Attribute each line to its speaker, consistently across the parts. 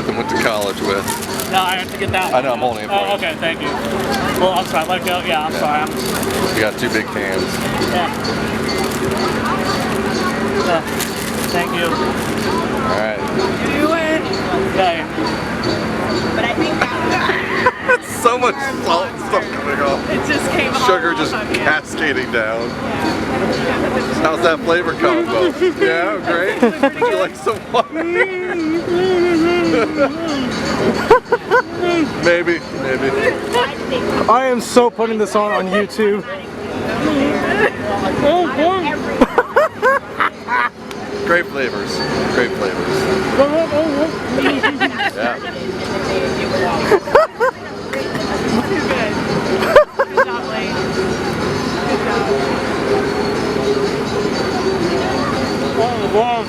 Speaker 1: with and went to college with.
Speaker 2: No, I have to get that one.
Speaker 1: I know, I'm holding it for you.
Speaker 2: Oh, okay, thank you. Well, I'm sorry, let it go. Yeah, I'm sorry.
Speaker 1: You got two big cans.
Speaker 2: Yeah. Thank you.
Speaker 1: Alright.
Speaker 3: Do it.
Speaker 2: Okay.
Speaker 3: But I think
Speaker 1: That's so much salt and stuff coming off.
Speaker 3: it just came off.
Speaker 1: Sugar just cascading down. How's that flavor combo? Yeah, great. Would you like some water? Maybe.
Speaker 4: I am so putting this on YouTube.
Speaker 1: Great flavors. Great flavors. Yeah.
Speaker 3: Too good. Good job, Lane. Good job.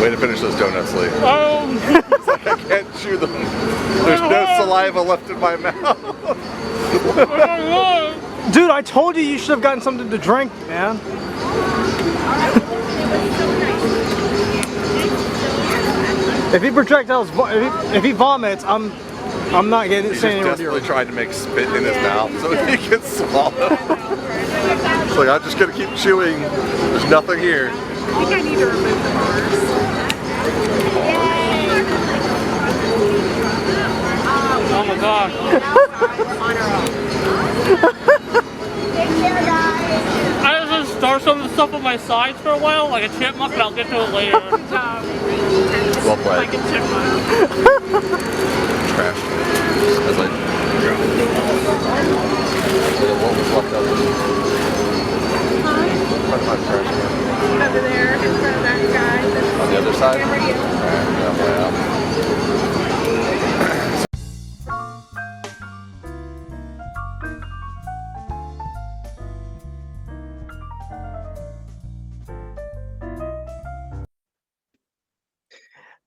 Speaker 1: Way to finish those donuts, Lee.
Speaker 2: Oh.
Speaker 1: It's like I can't chew them. There's no saliva left in my mouth.
Speaker 4: Dude, I told you should have gotten something to drink, man. If he projectiles, if he vomits, I'm not getting
Speaker 1: He's
Speaker 4: saying
Speaker 1: just desperately trying to make spit in his mouth so he can swallow. It's like, I'm just gonna keep chewing. There's nothing here.
Speaker 3: I think I need to remove the bars.
Speaker 2: Oh my gosh. I just store some of the stuff on my sides for a while, like a chipmunk, but I'll get to it later.
Speaker 3: Good job.
Speaker 1: Well played.
Speaker 3: Like a chipmunk.
Speaker 1: Trash. As I what was left over? Front of my trash can.
Speaker 3: Over there in front of that guy.
Speaker 1: On the other side?
Speaker 3: Camera, yeah.
Speaker 1: Alright, that way out.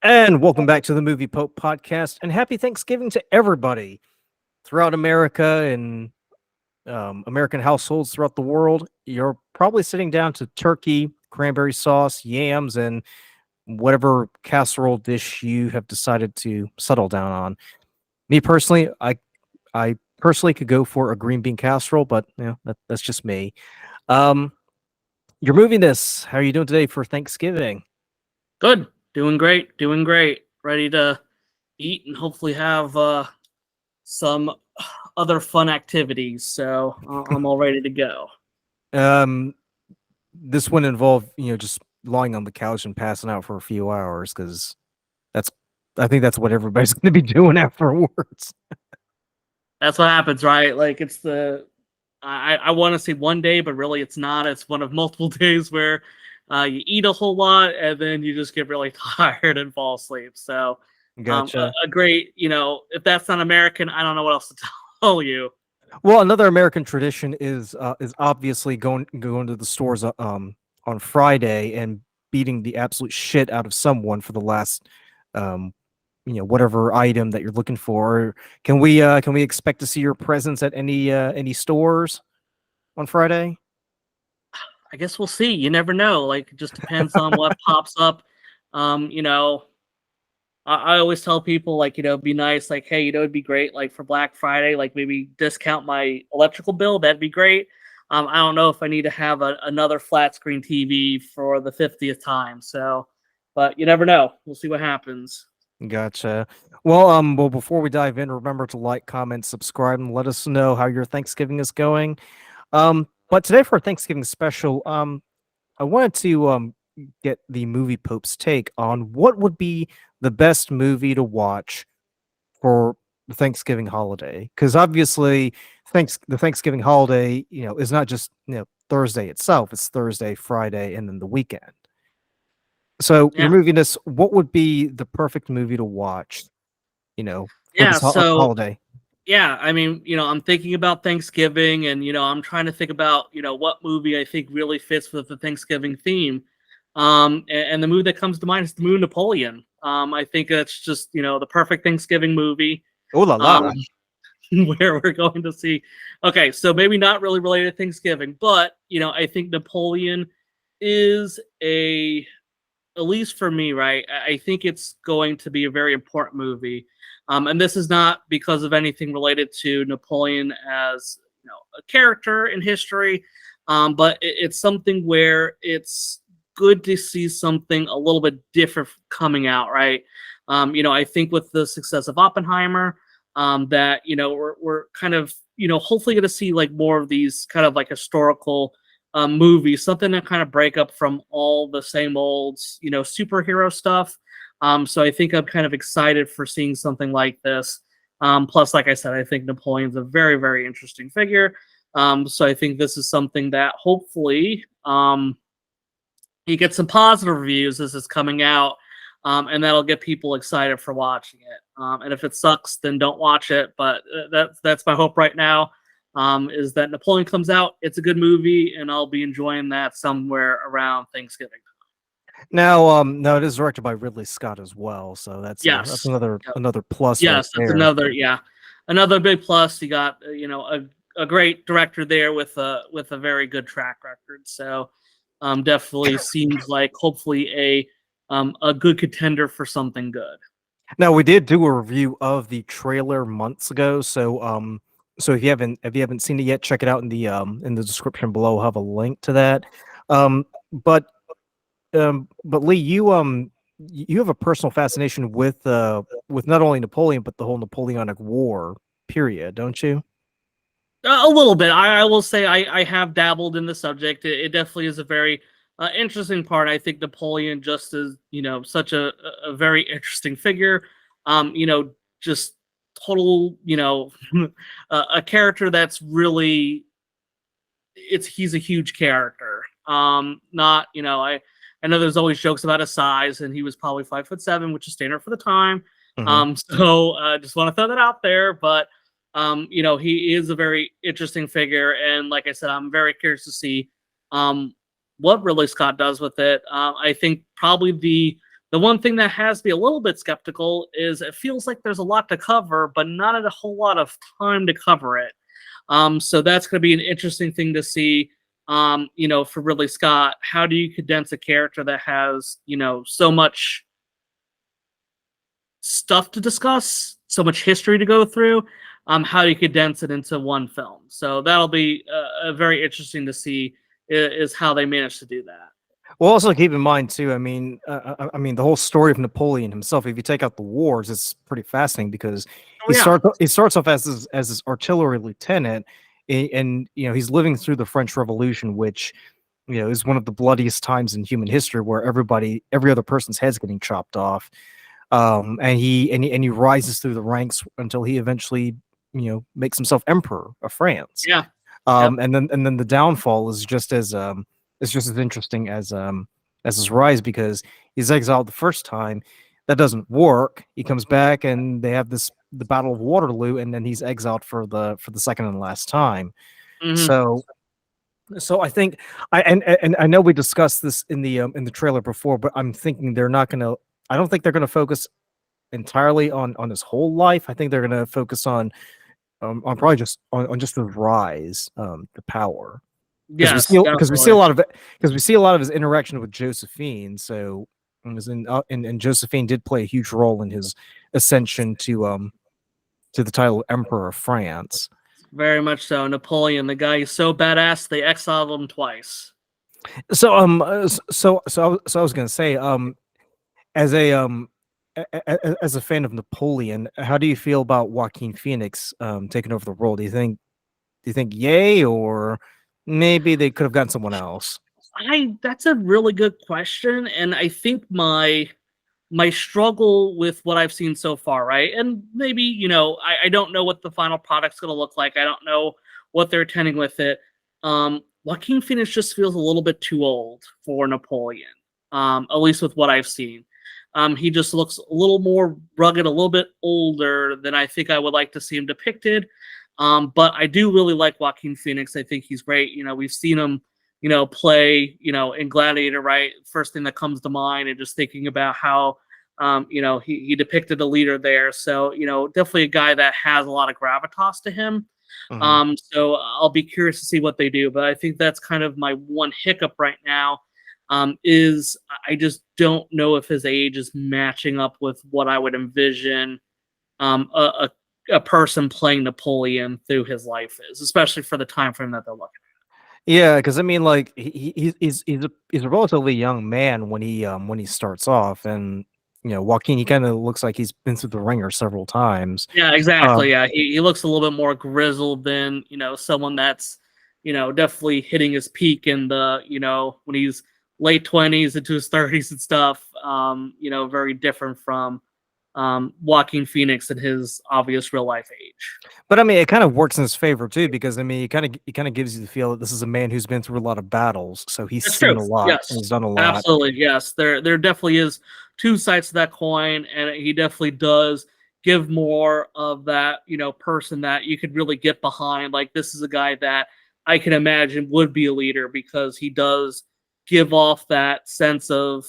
Speaker 4: And welcome back to the Movie Pope podcast, and happy Thanksgiving to everybody throughout America and American households throughout the world. You're probably sitting down to turkey, cranberry sauce, yams, and whatever casserole dish you have decided to settle down on. Me personally, I personally could go for a green bean casserole, but that's just me. You're moving this. How are you doing today for Thanksgiving?
Speaker 2: Good. Doing great. Ready to eat and hopefully have some other fun activities. So I'm all ready to go.
Speaker 4: This wouldn't involve, just lying on the couch and passing out for a few hours, because I think that's what everybody's going to be doing afterwards.
Speaker 2: That's what happens, right? Like I want to say one day, but really it's not. It's one of multiple days where you eat a whole lot and then you just get really tired and fall asleep. So
Speaker 4: Gotcha.
Speaker 2: a great, if that's not American, I don't know what else to tell you.
Speaker 4: Well, another American tradition is obviously going to the stores on Friday and beating the absolute shit out of someone for the last whatever item that you're looking for. Can we expect to see your presence at any stores on Friday?
Speaker 2: I guess we'll see. You never know. Like, it just depends on what pops up. I always tell people, like, be nice. Like, hey, it'd be great, like, for Black Friday, like, maybe discount my electrical bill. That'd be great. I don't know if I need to have another flat screen TV for the 50th time. So, but you never know. We'll see what happens.
Speaker 4: Gotcha. Well, before we dive in, remember to like, comment, subscribe, and let us know how your Thanksgiving is going. But today for our Thanksgiving special, I wanted to get the Movie Pope's take on what would be the best movie to watch for the Thanksgiving holiday. Because obviously, the Thanksgiving holiday, is not just Thursday itself; it's Thursday, Friday, and then the weekend. So
Speaker 2: Yeah.
Speaker 4: you're moving this. What would be the perfect movie to watch? For this holiday.
Speaker 2: Yeah, I mean, I'm thinking about Thanksgiving, and I'm trying to think about what movie I think really fits with the Thanksgiving theme. And the movie that comes to mind is the movie Napoleon. I think it's just the perfect Thanksgiving movie.
Speaker 4: Oh la la!
Speaker 2: Where we're going to see. Okay, so maybe not really related to Thanksgiving, but I think Napoleon is a at least for me, right, I think it's going to be a very important movie. And this is not because of anything related to Napoleon as a character in history, but it's something where it's good to see something a little bit different coming out, right? I think with the success of Oppenheimer, that we're kind of hopefully going to see like more of these kind of like historical movies, something to kind of break up from all the same old superhero stuff. So I think I'm kind of excited for seeing something like this. Plus, like I said, I think Napoleon's a very, very interesting figure. So I think this is something that hopefully you get some positive reviews as it's coming out, and that'll get people excited for watching it. And if it sucks, then don't watch it. But that's my hope right now, is that Napoleon comes out. It's a good movie, and I'll be enjoying that somewhere around Thanksgiving.
Speaker 4: Now it is directed by Ridley Scott as well, so that's
Speaker 2: Yes.
Speaker 4: another plus.
Speaker 2: Yes,
Speaker 4: right
Speaker 2: that's
Speaker 4: there.
Speaker 2: another big plus. You got a great director there with a very good track record. So definitely seems like hopefully a good contender for something good.
Speaker 4: Now we did do a review of the trailer months ago, so if you haven't seen it yet, check it out in the description below. I'll have a link to that. But Lee, you have a personal fascination with not only Napoleon but the whole Napoleonic War period, don't you?
Speaker 2: A little bit. I will say I have dabbled in the subject. It definitely is a very interesting part. I think Napoleon just is, such a very interesting figure. Just total, a character that's really, he's a huge character. Not, I know there's always jokes about his size, and he was probably 5'7", which is standard for the time. So just want to throw that out there, but. He is a very interesting figure, and like I said, I'm very curious to see what Ridley Scott does with it. I think probably the one thing that has me a little bit skeptical is it feels like there's a lot to cover, but not a whole lot of time to cover it. So that's going to be an interesting thing to see. For Ridley Scott, how do you condense a character that has so much stuff to discuss, so much history to go through? How you condense it into one film. So that'll be very interesting to see is how they manage to do that.
Speaker 4: Well, also keep in mind too. I mean, the whole story of Napoleon himself. If you take out the wars, it's pretty fascinating because he starts off as this artillery lieutenant, and he's living through the French Revolution, which is one of the bloodiest times in human history, where every other person's head's getting chopped off. And he rises through the ranks until he eventually makes himself emperor of France.
Speaker 2: Yeah.
Speaker 4: And then the downfall is just as interesting as his rise, because he's exiled the first time. That doesn't work. He comes back, and they have the Battle of Waterloo, and then he's exiled for the second and last time.
Speaker 2: Mm-hmm.
Speaker 4: So I think I know we discussed this in the trailer before, but I'm thinking I don't think they're gonna focus entirely on his whole life. I think they're gonna focus on probably just on just the rise to power.
Speaker 2: Yes,
Speaker 4: because we see a lot of his interaction with Josephine. So and Josephine did play a huge role in his ascension to the title of Emperor of France.
Speaker 2: Very much so. Napoleon, the guy is so badass they exiled him twice.
Speaker 4: So I was gonna say, as a fan of Napoleon, how do you feel about Joaquin Phoenix taking over the role? Do you think yay, or maybe they could have gotten someone else?
Speaker 2: That's a really good question, and I think my struggle with what I've seen so far, right? And maybe, I don't know what the final product's going to look like. I don't know what they're intending with it. Joaquin Phoenix just feels a little bit too old for Napoleon, at least with what I've seen. He just looks a little more rugged, a little bit older than I think I would like to see him depicted. But I do really like Joaquin Phoenix. I think he's great. We've seen him, play, in Gladiator, right? First thing that comes to mind, and just thinking about how, he depicted a leader there. So, definitely a guy that has a lot of gravitas to him. So I'll be curious to see what they do. But I think that's kind of my one hiccup right now. is I just don't know if his age is matching up with what I would envision a person playing Napoleon through his life is, especially for the time frame that they're looking
Speaker 4: Yeah, because I mean, like he's a relatively young man when he starts off, and Joaquin, he kind of looks like he's been through the ringer several times.
Speaker 2: at. Yeah, exactly. Yeah, he looks a little bit more grizzled than someone that's definitely hitting his peak in the when he's late 20s into his 30s and stuff. Very different from Joaquin Phoenix at his obvious real life age.
Speaker 4: But I mean, it kind of works in his favor too, because I mean, it kind of gives you the feel that this is a man who's been through a lot of battles, so he's
Speaker 2: That's
Speaker 4: seen
Speaker 2: true.
Speaker 4: a lot
Speaker 2: Yes,
Speaker 4: and he's done a lot.
Speaker 2: absolutely. Yes, there definitely is two sides to that coin, and he definitely does give more of that person that you could really get behind. Like, this is a guy that I can imagine would be a leader, because he does give off that sense of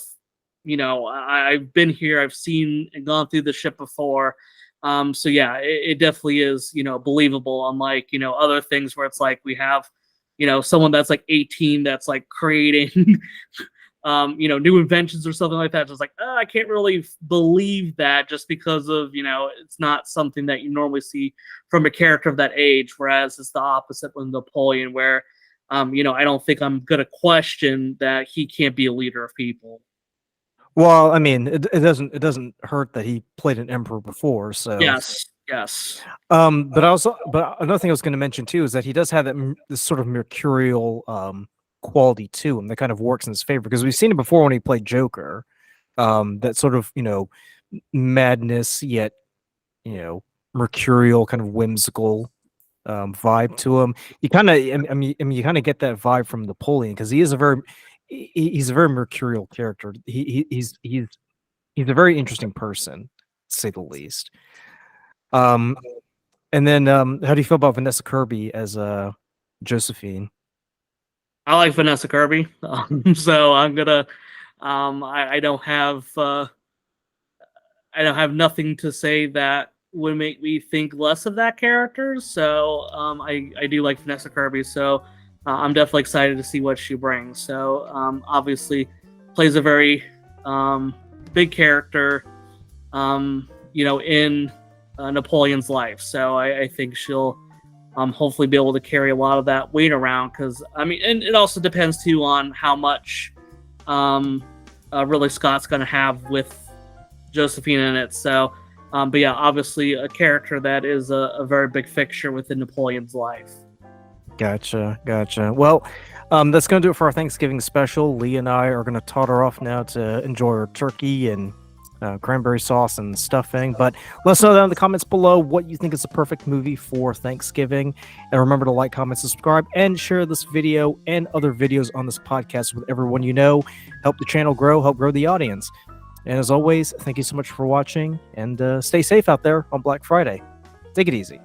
Speaker 2: I've been here, I've seen and gone through the ship before. So yeah, it definitely is believable, unlike other things where it's like we have someone that's like 18 that's like creating new inventions or something like that. Just like, I can't really believe that, just because of it's not something that you normally see from a character of that age. Whereas it's the opposite with Napoleon, where I don't think I'm gonna question that he can't be a leader of people.
Speaker 4: Well, I mean, it doesn't hurt that he played an emperor before, so
Speaker 2: Yes, yes.
Speaker 4: but another thing I was going to mention too is that he does have this sort of mercurial quality to him that kind of works in his favor, because we've seen it before when he played Joker. That sort of madness, yet mercurial, kind of whimsical vibe to him. You kind of, I mean, you kind of get that vibe from Napoleon, because he's a very mercurial character. He's a very interesting person, to say the least. And then how do you feel about Vanessa Kirby as Josephine?
Speaker 2: I like Vanessa Kirby, so I'm gonna. I don't have nothing to say that would make me think less of that character. So I do like Vanessa Kirby. So I'm definitely excited to see what she brings. So obviously plays a very big character, in Napoleon's life. So I think she'll hopefully be able to carry a lot of that weight around. Because I mean, and it also depends too on how much really Scott's going to have with Josephine in it. So, but yeah, obviously a character that is a very big fixture within Napoleon's life.
Speaker 4: Gotcha. Well, that's going to do it for our Thanksgiving special. Lee and I are going to totter off now to enjoy our turkey and cranberry sauce and stuffing. But let us know down in the comments below what you think is the perfect movie for Thanksgiving. And remember to like, comment, subscribe, and share this video and other videos on this podcast with everyone you know. Help the channel grow, help grow the audience. And as always, thank you so much for watching, and stay safe out there on Black Friday. Take it easy.